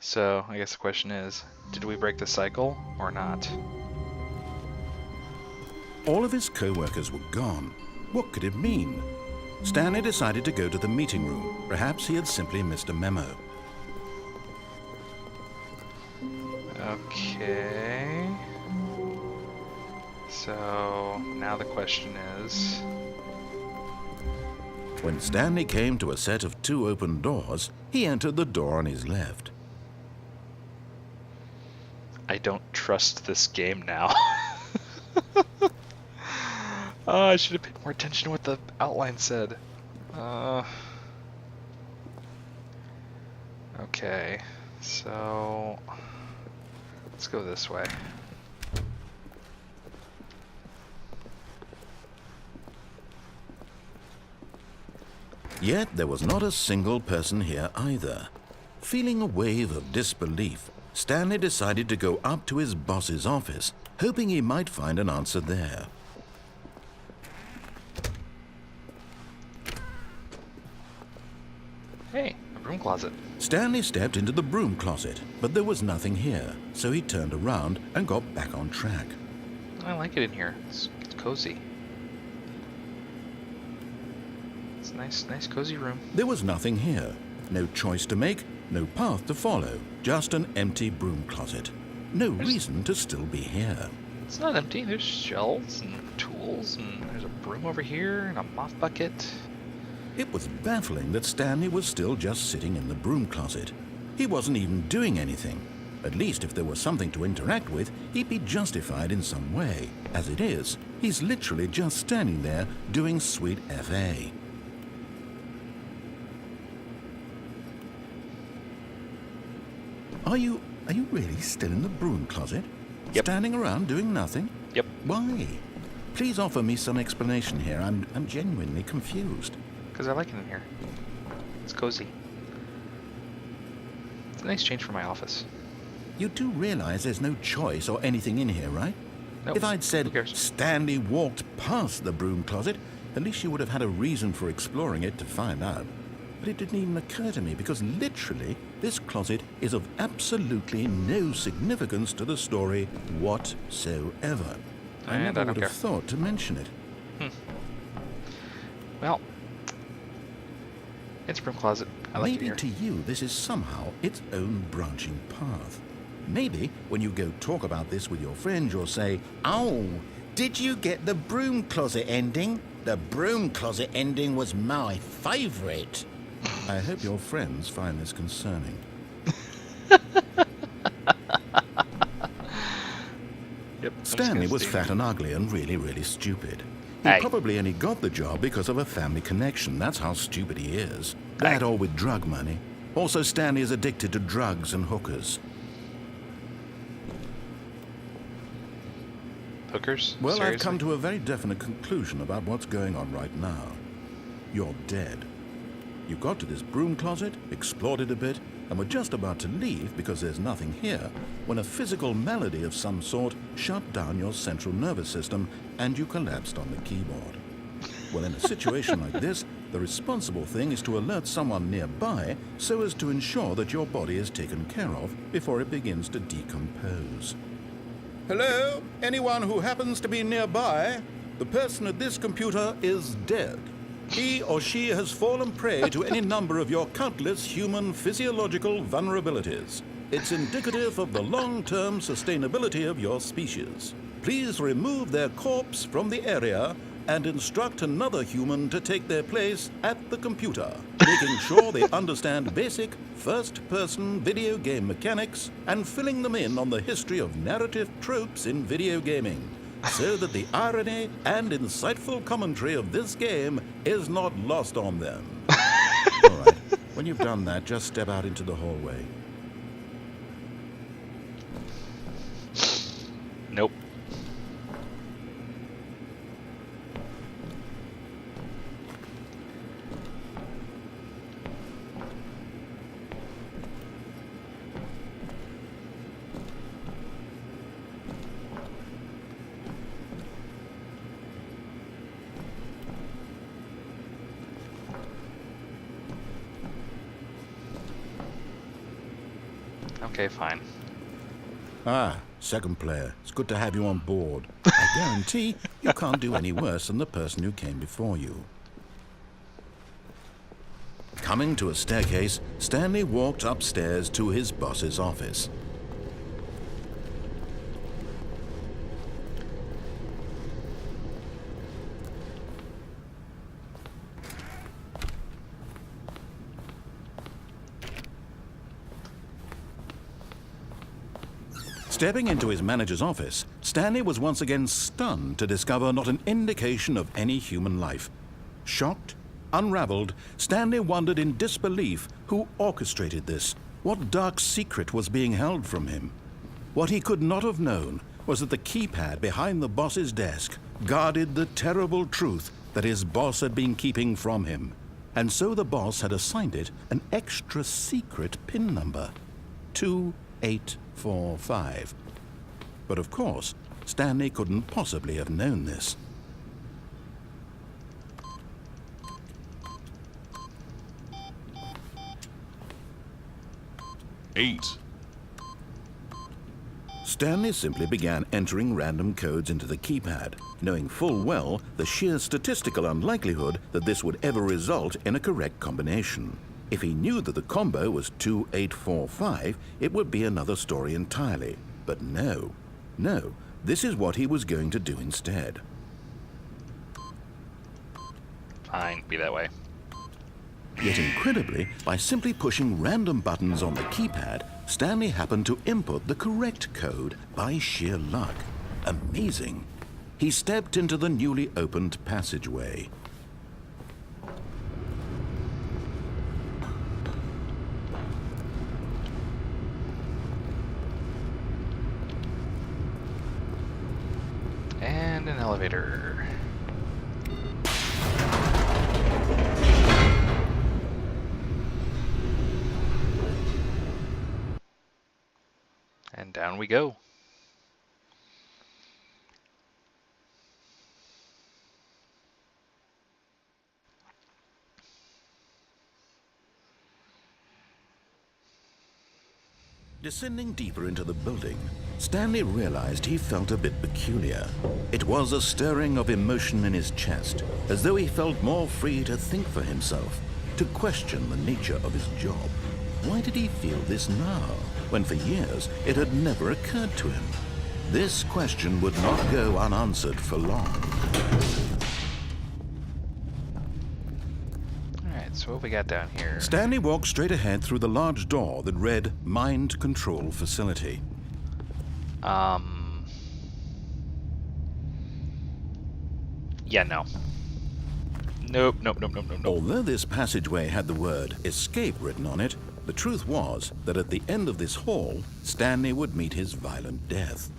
So, I guess the question is, did we break the cycle or not? All of his co-workers were gone. What could it mean? Stanley decided to go to the meeting room. Perhaps he had simply missed a memo. Okay. So, now the question is... When Stanley came to a set of 2 open doors, he entered the door on his left. I don't trust this game now. Oh, I should have paid more attention to what the outline said. Okay, so let's go this way. Yet there was not a single person here either. Feeling a wave of disbelief, Stanley decided to go up to his boss's office, hoping he might find an answer there. Hey, a broom closet. Stanley stepped into the broom closet, but there was nothing here, so he turned around and got back on track. I like it in here. It's cozy. It's a nice cozy room. There was nothing here. No choice to make, no path to follow, just an empty broom closet. No reason to still be here. It's not empty. There's shelves and tools, and there's a broom over here and a mop bucket. It was baffling that Stanley was still just sitting in the broom closet. He wasn't even doing anything. At least if there was something to interact with, he'd be justified in some way. As it is, he's literally just standing there doing sweet FA. Are you really still in the broom closet? Yep. Standing around doing nothing? Yep. Why? Please offer me some explanation here. I'm genuinely confused. Because I like it in here. It's cozy. It's a nice change from my office. You do realize there's no choice or anything in here, right? Nope. If I'd Who said cares? Stanley walked past the broom closet, at least you would have had a reason for exploring it to find out. But it didn't even occur to me because literally this closet is of absolutely no significance to the story whatsoever. I And never I don't would have care. thought to mention it. Well, it's a broom closet. I like it Maybe here. to you this is somehow its own branching path. Maybe when you go talk about this with your friends, you'll say, "Oh, did you get the broom closet ending? The broom closet ending was my favorite." I hope your friends find this concerning. Yep. I'm just Stanley gonna was stay- fat and ugly and really stupid. He Hey. probably only got the job because of a family connection. That's how stupid he is. That Hey. or with drug money. Also, Stanley is addicted to drugs and hookers. Hookers? Well, I've Seriously? come to a very definite conclusion about what's going on right now. You're dead. You got to this broom closet, explored it a bit, and were just about to leave because there's nothing here, when a physical malady of some sort shut down your central nervous system and you collapsed on the keyboard. Well, in a situation like this, the responsible thing is to alert someone nearby so as to ensure that your body is taken care of before it begins to decompose. Hello? Anyone who happens to be nearby? The person at this computer is dead. He or she has fallen prey to any number of your countless human physiological vulnerabilities. It's indicative of the long-term sustainability of your species. Please remove their corpse from the area and instruct another human to take their place at the computer, making sure they understand basic first-person video game mechanics and filling them in on the history of narrative tropes in video gaming, so that the irony and insightful commentary of this game is not lost on them. All right, when you've done that, just step out into the hallway. Nope. Okay, fine. Ah, second player. It's good to have you on board. I guarantee you can't do any worse than the person who came before you. Coming to a staircase, Stanley walked upstairs to his boss's office. Stepping into his manager's office, Stanley was once again stunned to discover not an indication of any human life. Shocked, unraveled, Stanley wondered in disbelief who orchestrated this, what dark secret was being held from him. What he could not have known was that the keypad behind the boss's desk guarded the terrible truth that his boss had been keeping from him. And so the boss had assigned it an extra secret PIN number, 2845. But of course, Stanley couldn't possibly have known this. Eight. Stanley simply began entering random codes into the keypad, knowing full well the sheer statistical unlikelihood that this would ever result in a correct combination. If he knew that the combo was 2845, it would be another story entirely. But no, this is what he was going to do instead. Fine, be that way. Yet incredibly, by simply pushing random buttons on the keypad, Stanley happened to input the correct code by sheer luck. Amazing. He stepped into the newly opened passageway. And an elevator. And down we go. Descending deeper into the building, Stanley realized he felt a bit peculiar. It was a stirring of emotion in his chest, as though he felt more free to think for himself, to question the nature of his job. Why did he feel this now, when for years it had never occurred to him? This question would not go unanswered for long. Alright, so what we got down here? Stanley walked straight ahead through the large door that read Mind Control Facility. Yeah, no. Nope. Although this passageway had the word escape written on it, the truth was that at the end of this hall, Stanley would meet his violent death.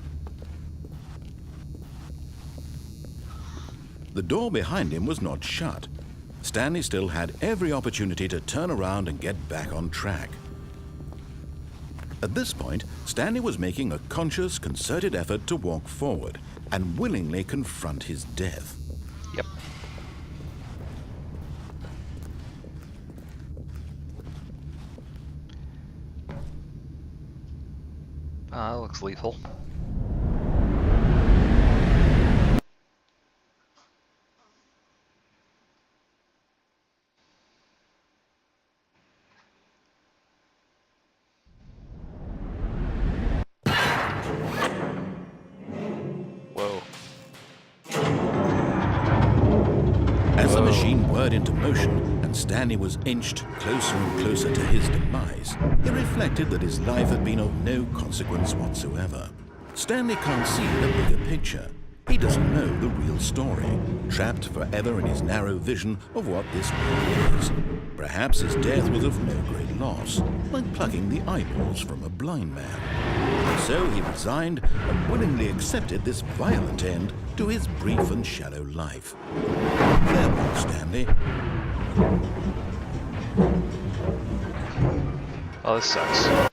The door behind him was not shut. Stanley still had every opportunity to turn around and get back on track. At this point, Stanley was making a conscious, concerted effort to walk forward and willingly confront his death. Yep. Looks lethal. Whoa. As the machine whirred into motion and Stanley was inched closer and closer to his demise, he reflected that his life had been of no consequence whatsoever. Stanley can't see the bigger picture. He doesn't know the real story, trapped forever in his narrow vision of what this world is. Perhaps his death was of no great loss, like plucking the eyeballs from a blind man. So he resigned and willingly accepted this violent end to his brief and shallow life. Farewell, Stanley. Oh, this sucks.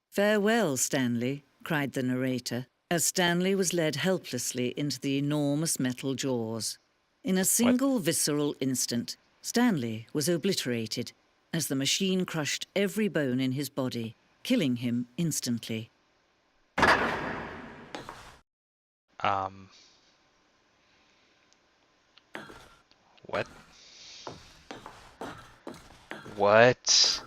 "Farewell, Stanley," cried the narrator, as Stanley was led helplessly into the enormous metal jaws. In a single visceral instant, Stanley was obliterated, as the machine crushed every bone in his body, killing him instantly. What? What?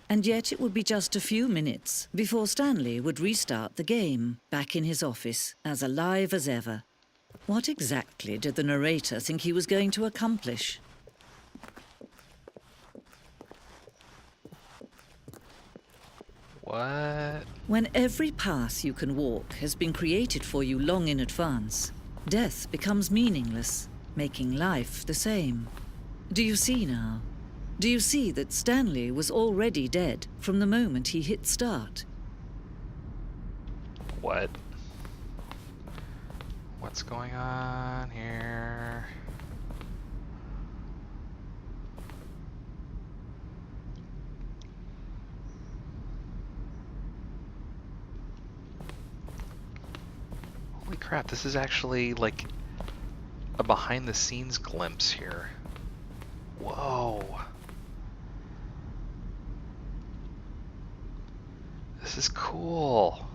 And yet it would be just a few minutes before Stanley would restart the game, back in his office, as alive as ever. What exactly did the narrator think he was going to accomplish? What? When every path you can walk has been created for you long in advance, death becomes meaningless, making life the same. Do you see now? Do you see that Stanley was already dead from the moment he hit start? What? What's going on here? Holy crap, this is actually like a behind the scenes glimpse here. Whoa. This is cool.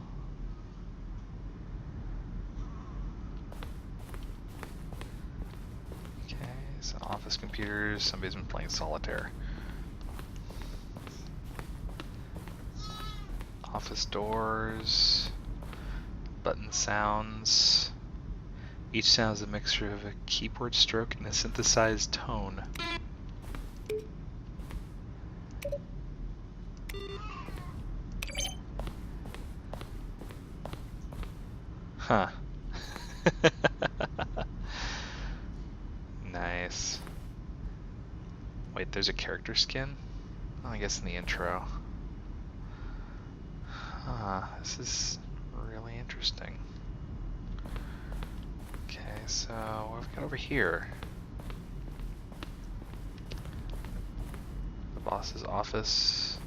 Okay, so office computers, somebody's been playing solitaire. Office doors, button sounds. Each sound is a mixture of a keyboard stroke and a synthesized tone. Huh. Nice. Wait, there's a character skin? Oh, I guess in the intro. Huh, this is really interesting. Okay, so what have we got over here? The boss's office.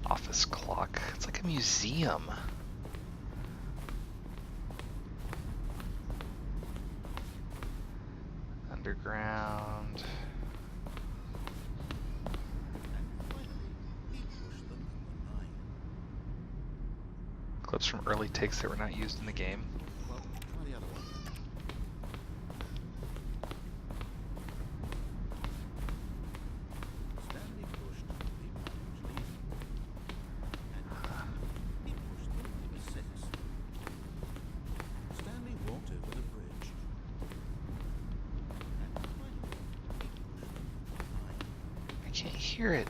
Office clock. It's like a museum. Underground. Clips from early takes that were not used in the game. I can't hear it.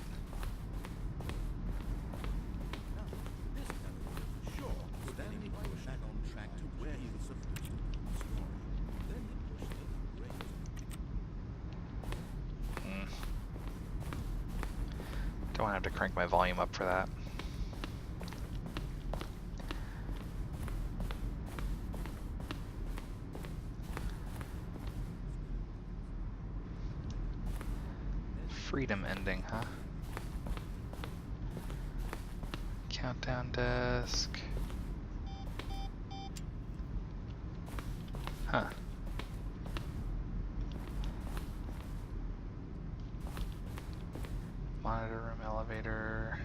Don't have to crank my volume up for that. Freedom ending, huh? Countdown desk. Huh. Monitor room, elevator.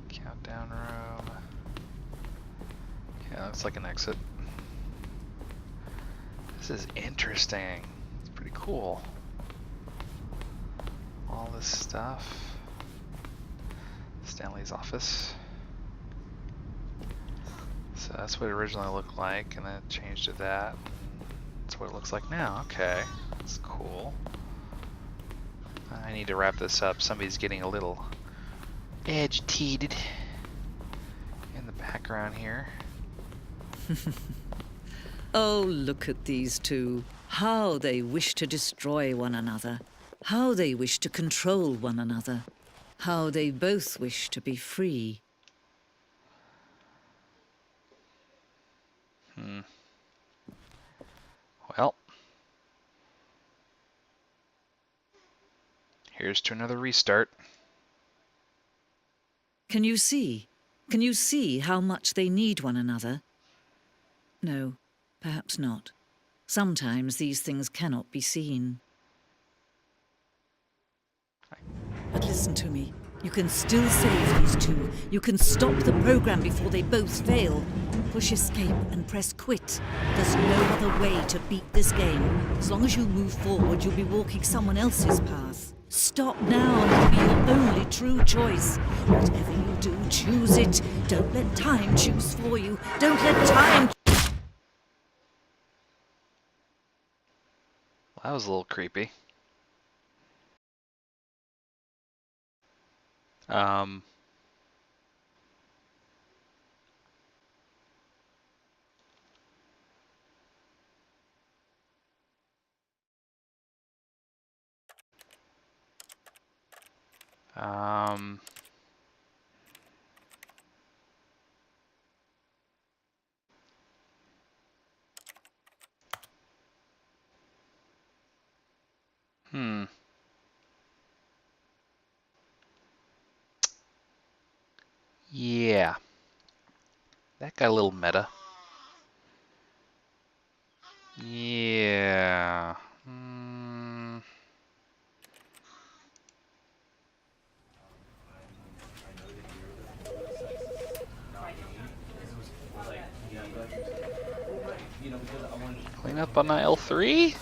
Countdown room. Yeah, looks like an exit. This is interesting. It's pretty cool. All this stuff. Stanley's office. So that's what it originally looked like, and then it changed to that. That's what it looks like now. Okay, that's cool. I need to wrap this up. Somebody's getting a little agitated in the background here. Oh, look at these two. How they wish to destroy one another. How they wish to control one another. How they both wish to be free. Hmm. Well, Here's to another restart. Can you see? Can you see how much they need one another? No, perhaps not. Sometimes these things cannot be seen. But listen to me. You can still save these two. You can stop the program before they both fail. Push escape and press quit. There's no other way to beat this game. As long as you move forward, you'll be walking someone else's path. Stop now and it'll be your only true choice. Whatever you do, choose it. Don't let time choose for you. Don't let time... Well, that was a little creepy. Um... Um... Hmm. Yeah. That got a little meta. Yeah. Clean up on aisle 3?